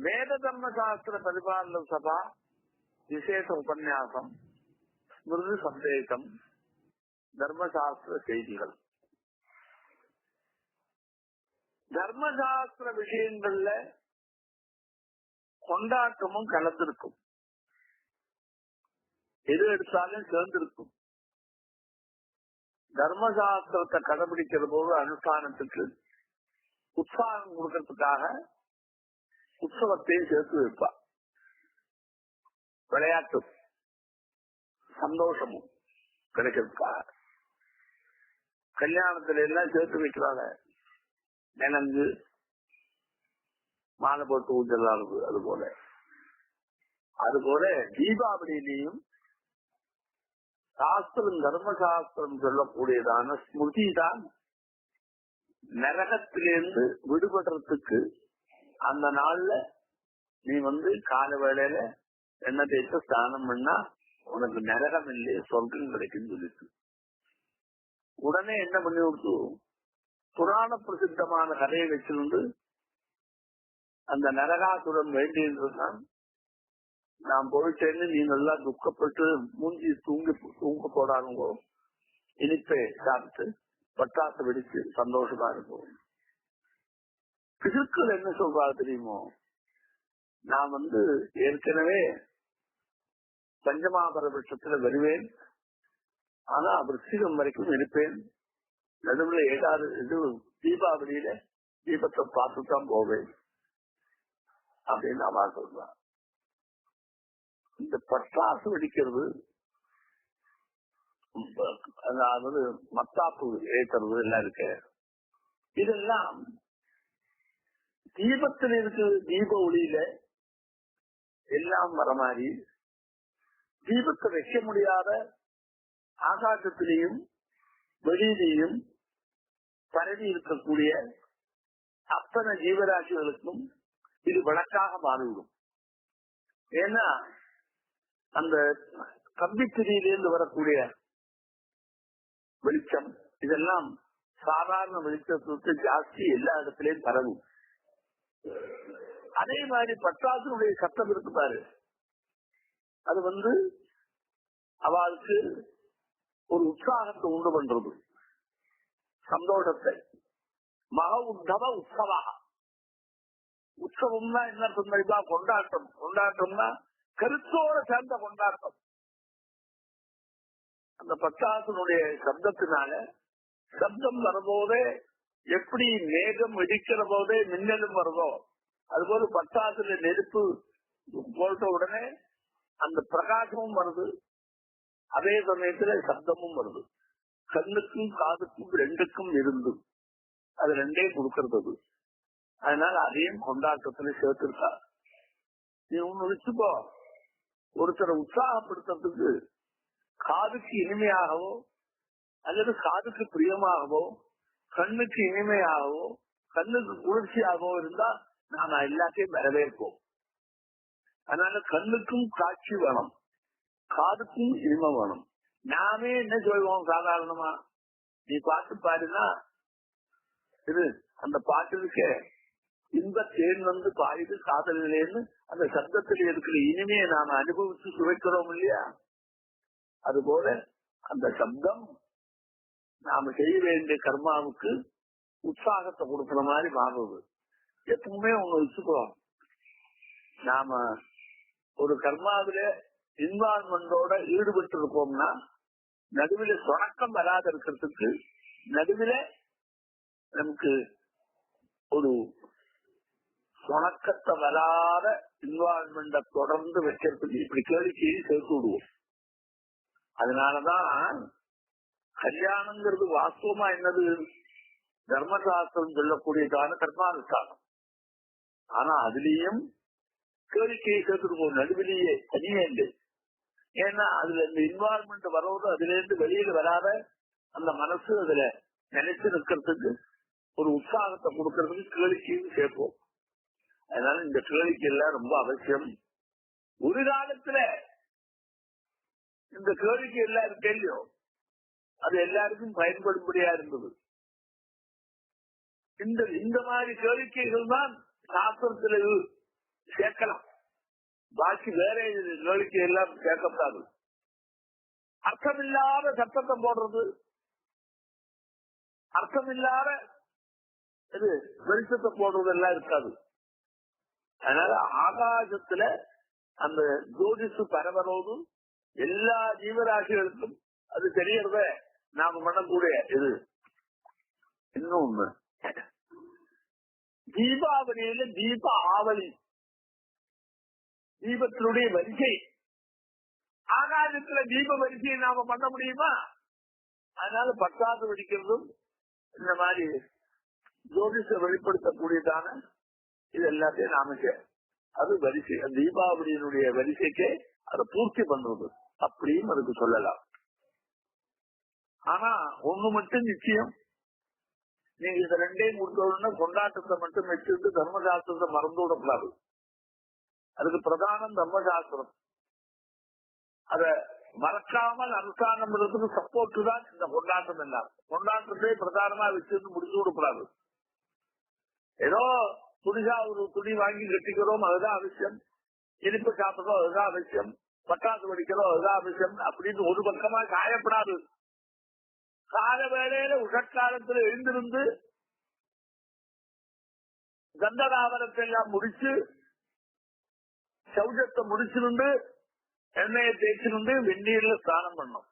வேத தர்மசாஸ்திர பரிபாலன சபா விசேஷ உபன்யாசம் ஸ்மிருதி சந்தேகம் தர்மசாஸ்திர செய்திகள். தர்மசாஸ்திர விஷயங்கள்ல கொண்டாட்டமும் கலந்திருக்கும், எது எடுத்தாலும் சேர்ந்திருக்கும். தர்மசாஸ்திரத்தை கடைபிடிக்கிற போது அனுஷ்டானத்துக்கு உற்சாகம் கொடுக்கறதுக்காக உற்சவத்தையும் சேர்த்து வைப்பா. விளையாட்டும் சந்தோஷமும் கிடைக்கிறதுக்காக கல்யாணத்துல எல்லாம் சேர்த்து வைக்கிறாங்க. நிலங்கு மாலை போட்டு ஊஞ்சலாடுது. அதுபோல தீபாவளியிலையும் சாஸ்திரம் தர்மசாஸ்திரம் சொல்லக்கூடியதான ஸ்மிருதி தான் நரகத்திலிருந்து விடுபடுறதுக்கு அந்த நாள்ல நீ கால வேளையில எண்ணெய் தேய்த்து ஸ்நானம் பண்ணா உனக்கு நரகம் இல்லையே சொர்க்கம் கிடைக்கும் சொல்லிட்டு உடனே என்ன பண்ணி கொடுத்து புராண பிரசித்தமான கதையை வச்சிருந்து அந்த நரகாசுரம் வேண்டியதுதான் நான் போயிட்டேன்னு நீ நல்லா துக்கப்பட்டு மூஞ்சி தூங்க போடாருங்கோ, இனிப்பை சாப்பிட்டு பட்டாசு வெடிச்சு சந்தோஷமா இருக்கும். பிசுக்கள் என்ன சொல்றாரு தெரியுமோ, நான் ஏற்கனவே பஞ்சமாபர பட்சத்துல வருவேன், ஆனா விருச்சிகம் வரைக்கும் இருப்பேன், நடுவுல ஏதாவது இது தீபாவளியில தீபத்தை பார்த்துதான் போவேன் அப்படின்னு அவா சொல்றான். இந்த பட்டாசு வெடிக்கிறது, அதாவது மத்தாப்பு ஏற்றுறது எல்லாம் இருக்கு, இதெல்லாம் தீபத்தில் இருக்கு. தீப ஒளியில எல்லாம் வர மாதிரி தீபத்தை வைக்க முடியாத ஆகாசத்திலையும் வெளியிலையும் பரவி இருக்கக்கூடிய அத்தனை ஜீவராசிகளுக்கும் இது விளக்காக மாறிவிடும். ஏன்னா அந்த கம்பித்திரியிலிருந்து வரக்கூடிய வெளிச்சம் இதெல்லாம் சாதாரண வெளிச்சத்துக்கு ஜாஸ்தி எல்லா இடத்திலையும் பரவும். அதே மாதிரி பட்டாசுடைய சத்தம் இருக்கு பாரு, அது அவளுக்கு ஒரு உற்சாகத்தை உண்டு பண்றது, சந்தோஷத்தை. மக உத்தவ உற்சவா, உற்சவம்னா என்ன சொன்னா கொண்டாட்டம். கொண்டாட்டம்னா கருத்தோட சேர்ந்த கொண்டாட்டம். அந்த பட்டாசனுடைய சப்தத்தினால சப்தம் வரும்போதே எப்படி மேகம் இடிக்கிற போதே மின்னலும் வருதோ அதுபோல பட்டாசுல நெருப்பு போட்ட உடனே அந்த பிரகாசமும் வருது, அதே சமயத்துல சப்தமும் வருது. கண்ணுக்கும் காதுக்கும் ரெண்டுக்கும் இருந்து அது ரெண்டே கொடுக்கறது. அதனால அதையும் கொண்டாட்டத்துல சேர்த்திருக்கா. நீ ஒண்ணு வச்சுக்கோ, ஒருத்தரை உற்சாகப்படுத்துறதுக்கு காதுக்கு இனிமையாகவோ அல்லது காதுக்கு பிரியமாகவோ கண்ணுக்கு இனிமையாகவோ கண்ணுக்கு குளிர்ச்சியாகவோ இருந்தா நாம எல்லாத்தையும் வரவேற்போம். அதனால கண்ணுக்கும் காட்சி வேணும், காதுக்கும் இனிமை வேணும். நாமே என்ன சொல்லுவோம், சாதாரணமா நீ பாட்டு பாடுனா இது அந்த பாட்டுக்கு இன்ப தேன் பாயுது காதலிலேன்னு அந்த சப்தத்தில் இருக்கிற இனிமையை நாம அனுபவிச்சு சுவைக்கிறோம் இல்லையா? அதுபோல அந்த சப்தம் நாம செய்ய வேண்டிய கர்மாவுக்கு உற்சாகத்தை கொடுக்கிற மாதிரி மாறுது. எப்பவுமே ஒண்ணு வச்சுக்கிறோம், நாம ஒரு கர்மாவில இன்வால்மெண்டோட ஈடுபட்டு இருப்போம்னா நடுவில் சொணக்கம் வராத இருக்கிறதுக்கு நடுவில் நமக்கு ஒரு சொணக்கத்தை வராத இன்வால்மெண்ட தொடர்ந்து வைக்கிறதுக்கு இப்படி கேள்விக்கு சேர்த்து விடுவோம். அதனாலதான் கல்யாணங்கிறது வாஸ்தவமா என்னது, தர்மசாஸ்திரம் சொல்லக்கூடியதான கர்மானுஷ்டானம். ஆனா அதுலயும் கேளிக்கையை சேர்த்துருப்போம், நடுவிலேயே தனியே இல்லை. ஏன்னா அதுல இந்த இன்வால்மெண்ட் வர்றது அதுல இருந்து வெளியில வராத அந்த மனசு அதுல நினைச்சு நிற்கிறதுக்கு ஒரு உற்சாகத்தை கொடுக்கறதுக்கு கேளிக்கையும் சேர்ப்போம். அதனால இந்த கேளிக்கை எல்லாம் ரொம்ப அவசியம். ஒரு காலத்துல இந்த கேளிக்கை எல்லாம் இருக்கு இல்லையோ, அது எல்லாருக்கும் பயன்படும்படியா இருந்தது. இந்த மாதிரி கேளிக்கைகள் தான் சாஸ்திரத்துல கேட்கலாம். பாக்கி வேற கேள்விக்கு எல்லாம் கேட்கக்கூடாது. அர்த்தமில்லாத சட்டத்தை போடுறது, அர்த்தமில்லாத இது வெளிச்சத்தை போடுறது எல்லாம் இருக்காது. அதனால ஆகாசத்துல அந்த ஜோதிஷு பரவரோடு எல்லா ஜீவராசிகளுக்கும் அது தெரியறத நாம பண்ணக்கூடிய இது. இன்னொன்னு, தீபாவளியில தீப ஆவலி, தீபத்தினுடைய வரிசை, ஆகாசத்துல தீப வரிசையை நாம பண்ண முடியுமா? அதனால பட்டாசு வெடிக்கிறதும் இந்த மாதிரி ஜோதிஷ வெளிப்படுத்தக்கூடியதான இது எல்லாத்தையும் நாம அது வரிசை, தீபாவளியினுடைய வரிசைக்கு அதை பூர்த்தி பண்றது அப்படின்னு அதுக்கு சொல்லலாம். ஆனா ஒண்ணு மட்டும் நிச்சயம், நீங்க இத ரெண்டையும் முடிச்சோம்னா கொண்டாட்டத்தை மட்டும் வச்சுட்டு தர்மசாஸ்திரத்தை மறந்து விடக்கூடாது. அதுக்கு பிரதானம் தர்மசாஸ்திரம். அத மறக்காமல் அனுஷ்டானம் பண்றதுக்கு சப்போர்ட் தான் இந்த கொண்டாட்டம் எல்லாம். கொண்டாட்டத்தை பிரதானமா வச்சிருந்து முடிச்சு விடக்கூடாது. ஏதோ புதுசா ஒரு துணி வாங்கி கட்டிக்கிறோம் அதுதான் அவசியம், இனிப்பு சாப்பிடுறோம் அதுதான் அவசியம், பட்டாசு வெடிக்கிறோம் அதுதான் அவசியம் அப்படின்னு ஒரு பக்கமா காயப்படாது. கால வேளையில உஷக்காலத்துல எழுந்திருந்து கந்தகாவரத்தை எல்லாம் முடிச்சு சௌஜத்தை முடிச்சிருந்து எண்ணெயை தேய்ச்சிருந்து வெந்நீர்ல ஸ்நானம் பண்ணணும்.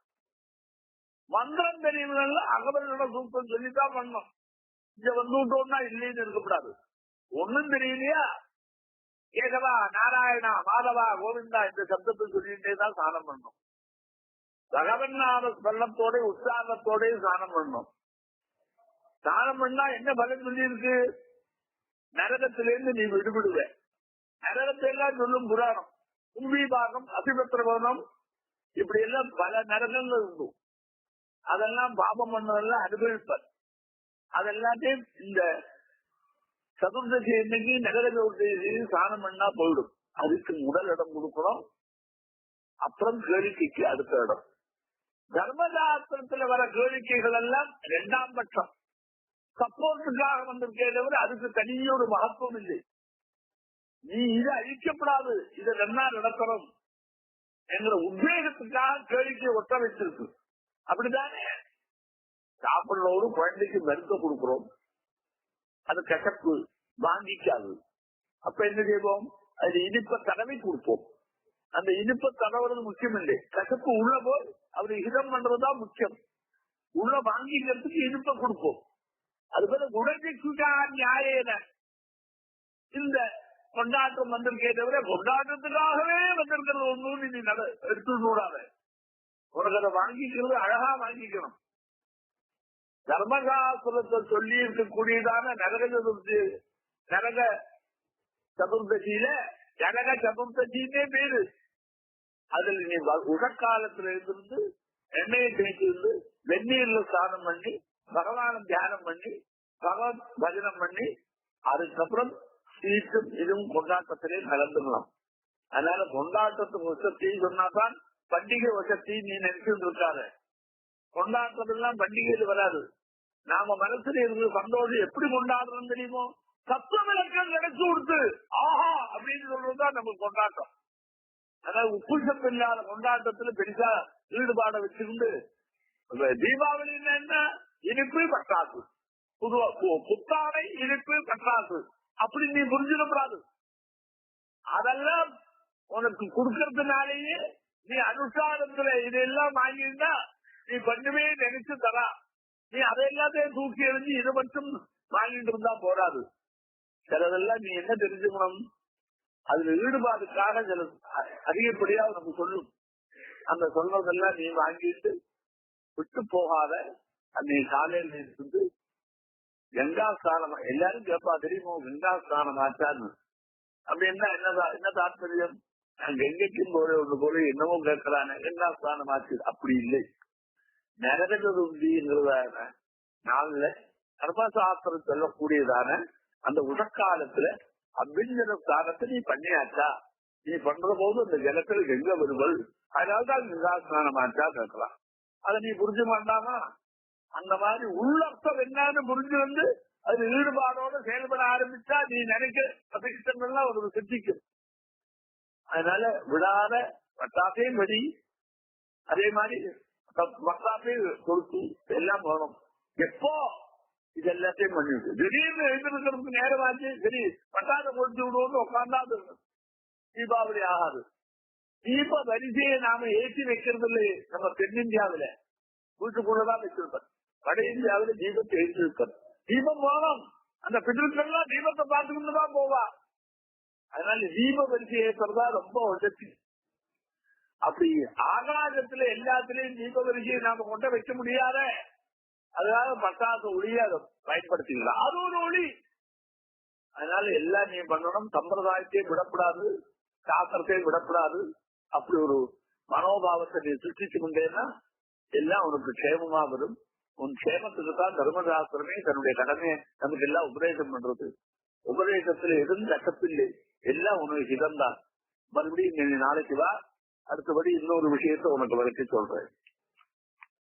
மந்திரம் தெரியுதுல அகவர்களோட சூப்பம் சொல்லித்தான் பண்ணணும். இங்க வந்துட்டோம்னா இல்லைன்னு இருக்கக்கூடாது. ஒண்ணும் தெரியலையா, கேசவா நாராயணா மாதவா கோவிந்தா இந்த சப்தத்தை சொல்லிட்டே தான் ஸ்நானம் பண்ணணும். பகவன் நாம ஸ்மரணத்தோட உற்சாகத்தோட ஸ்நானம் பண்ணணும். ஸ்நானம் பண்ணா என்ன பலன் சொல்லி இருக்கு? நரகத்திலிருந்து நீ விடுபடுவ. நரகத்தை எல்லாம் சொல்லும் புராணம். கும்பி பாகம், அபிபத்திரகோணம், இப்படி எல்லாம் பல நரகங்கள் இருக்கும். அதெல்லாம் பாபம் பண்ணதெல்லாம் அனுபவிப்பர். அதெல்லாத்தையும் இந்த சதுர்தசி இன்னைக்கு நகர சதுர்தசி ஸ்நானம் பண்ணா போயிடும். அதுக்கு முதல் இடம் கொடுக்கணும், அப்புறம் கேளிக்கைக்கு அடுத்த இடம். தர்மசாஸ்திரத்துல வர கேளிக்கைகள் எல்லாம் இரண்டாம் பட்சம், சப்போர்ட்டுக்காக வந்திருக்கே தவிர அதுக்கு தனியொரு மகத்துவம் இல்லை. நீ இதை அழிக்கப்படாது, இதை என்ன நடக்கணும் என்கிற உத்வேகத்துக்காக கேளிக்கை ஒட்ட வச்சிருக்கு. அப்படித்தானே சாப்பிடுற ஒரு குழந்தைக்கு மருந்த கொடுக்கிறோம், அது கசப்பு வாங்கிக்காது. அப்ப என்ன செய்வோம்? அது இனிப்ப தடவை கொடுப்போம். அந்த இனிப்ப தடவுறது முக்கியம் இல்லை, கசப்பு உள்ள போய் அவரு ஹிதம் பண்றதுதான் முக்கியம். உள்ள வாங்கிக்கிறதுக்கு இனிப்ப கொடுப்போம். அது போல குணதிக்குதா நியாயேன இந்த கொண்டாட்டம் வந்திருக்கே தவிர கொண்டாட்டத்துக்காகவே வந்திருக்கிறது ஒண்ணு நீ எடுத்து கூடாத. உனக்கு அதை வாங்கிக்கிறது அழகா வாங்கிக்கணும். தர்மசாஸ்திரத்தை சொல்லி இருக்கக்கூடியதான நரக சதுர்தசியில நரக சதுர்தசின்னே பேரு. அதுல நீ உடற்காலத்துல இருந்து எண்ணெயை தேய்ச்சிருந்து வெந்நீர்ல ஸ்நானம் பண்ணி பகவான தியானம் பண்ணி பகவத் பஜனம் பண்ணி அதுக்கப்புறம் சீட்டும் இதுவும் கொண்டாட்டத்திலே கலந்துடலாம். அதனால கொண்டாட்டத்துக்கு வசதி சொன்னாதான் பண்டிகை வசதி நீ நினைச்சுட்டு இருக்காத. கொண்டாட்டம் எல்லாம் பண்டிகையில வராது. நாம மனசுல இருந்து சந்தோஷம் எப்படி கொண்டாடுறோம் தெரியுமோ? தத்துவ விளக்கம் கிடைச்சு கொடுத்து ஆஹா அப்படின்னு சொல்றதுதான் நமக்கு கொண்டாட்டம். அதாவது உப்புசம் இல்லாத கொண்டாட்டத்துல பெருசா ஈடுபாட வச்சிருந்து தீபாவளி என்ன இனிப்பு பட்டாசு, புத்தாடை இனிப்பு பட்டாசு அப்படி நீ புரிஞ்சிடக்கூடாது. அதெல்லாம் உனக்கு கொடுக்கறதுனாலேயே நீ அனுஷ்டானத்துல இதெல்லாம் வாங்கியிருந்தா நீ பண்ணுமே நினைச்சு தரா. நீ அதை எல்லாத்தையும் தூக்கி எறிஞ்சு இதை மட்டும் வாங்கிட்டு இருந்தா போராது. சிலதெல்லாம் நீ என்ன தெரிஞ்சுக்கணும், அதுல ஈடுபாடுக்காக சில அதிகப்படியா உனக்கு சொல்லும். அந்த சொல்றதெல்லாம் நீ வாங்கிட்டு விட்டு போகாத. நீ காலையில இருந்து கங்கா ஸ்நானம், எல்லாரும் கேட்பா தெரியுமோ கங்கா ஸ்நானம் ஆச்சான்னு. அப்படின்னா என்ன தாற்பயம்? கங்கைக்கும் போல ஒன்று போல என்னவோ கேட்கிறானே கங்கா ஸ்நானம் ஆச்சு. அப்படி இல்லை. நரகதுந்திங்கிறதான நாள்ல கர்மசாஸ்திரம் சொல்லக்கூடியதான அந்த உடற்காலத்துல அபிஞ்சன ஸ்நானத்தை நீ பண்ணியாச்சா? நீ பண்ற போது அந்த ஜலத்துல கங்கை வருவல், அதனால்தான் கங்கா ஸ்நானம் ஆச்சா கேட்கலாம். அதை நீ புரிஞ்சு மாட்டாமா? அந்த மாதிரி உள்ளர்த்தம் என்னன்னு புரிஞ்சு வந்து அது ஈடுபாடோட செயல்பட ஆரம்பிச்சா நீ நினைக்க அபிஷங்கள்லாம் ஒரு சித்திக்கும். அதனால விடாத பட்டாசையும் வெடி, அதே மாதிரி பட்டாசையும் கொடுத்து எல்லாம் வேணும். எப்போ இது எல்லாத்தையும் பண்ணிவிட்டு திடீர்னு எழுந்திருக்கிறதுக்கு நேரமாச்சு, சரி பட்டாசை கொடுத்து விடுவோம்னு உட்கார்ந்தா அது தீபாவளி ஆகாது. தீப வரிசையை நாம ஏற்றி வைக்கிறது இல்லையே நம்ம தென்னிந்தியாவில, வீட்டுக்குள்ளதான் வச்சிருப்போம். வட இந்தியாவில தீபத்தை ஏற்றி வைப்போம். தீபம் வேணும், அந்த பிதற்கள்லாம் தீபத்தை பார்த்துக்கிட்டு தான் போவா. அதனால தீப வரிசை ஏற்றதா ரொம்ப உதவி. அப்படி ஆகாசத்துல எல்லாத்திலையும் தீப வரிசையை நாம கொண்ட வைக்க முடியாத, அதனால பட்டாசு ஒளியை அதை பயன்படுத்திக்கலாம். அது ஒரு ஒளி. அதனால எல்லாம் நீ பண்ணணும், சம்பிரதாயத்தையும் விடக்கூடாது, சாஸ்திரத்தையும் விடக்கூடாது. அப்படி ஒரு மனோபாவத்தை நீ சிருஷ்டிச்சு கொண்டேன்னா எல்லாம் உனக்கு க்ஷேமமா வரும். உன் க்ஷேமத்துக்கு தான் தர்மசாஸ்திரமே தன்னுடைய கடமையை நமக்கு எல்லாம் உபதேசம் பண்றது. உபதேசத்துல எதுவும் கட்டப்பில்லை, எல்லாம் உனக்கு ஹிதம்தான். மறுபடியும் நீ நாளைக்கு வா, அடுத்தபடி இன்னொரு விஷயத்த உனக்கு விளக்கி சொல்றேன்.